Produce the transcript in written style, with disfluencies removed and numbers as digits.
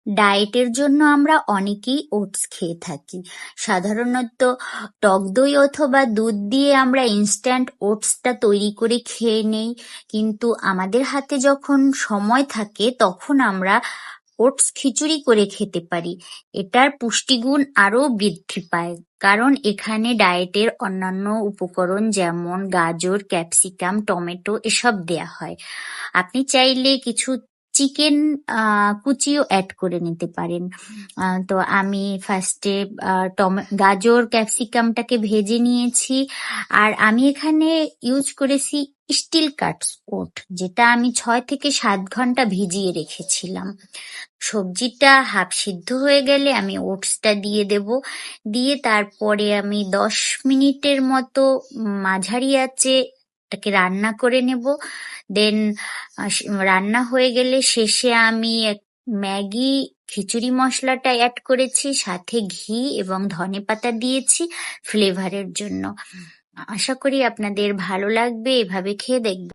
ডায়েটের জন্য আমরা অনেকেই ওটস খেয়ে থাকি। সাধারণত টক দই অথবা দুধ দিয়ে আমরা ইনস্ট্যান্ট ওটসটা তৈরি করে খেয়ে নেই, কিন্তু আমাদের হাতে যখন সময় থাকে তখন আমরা ওটস খিচুড়ি করে খেতে পারি। এটার পুষ্টিগুণ আরো বৃদ্ধি পায়, কারণ এখানে ডায়েটের অন্যান্য উপকরণ যেমন গাজর, ক্যাপসিকাম, টমেটো এসব দেয়া হয়। আপনি চাইলে কিছু চিকেন কুচিও অ্যাড করে নিতে পারেন। তো আমি ফার্স্টে গাজর ক্যাপসিকামটাকে ভেজে নিয়েছি, আর আমি এখানে ইউজ করেছি স্টিল কাট ওট, যেটা আমি 6 থেকে 7 ঘন্টা ভিজিয়ে রেখেছিলাম। সবজিটা হাফ সিদ্ধ হয়ে গেলে আমি ওটসটা দিয়ে দেব, দিয়ে তারপরে আমি 10 মিনিটের মতো মাঝারি আঁচে এটাকে রান্না করে নেব। দেন রান্না হয়ে গেলে শেষে আমি ম্যাগি খিচুড়ি মশলাটা অ্যাড করেছি, সাথে ঘি এবং ধনেপাতা দিয়েছি ফ্লেভারের জন্য। আশা করি আপনাদের ভালো লাগবে, এভাবে খেয়ে দেখবেন।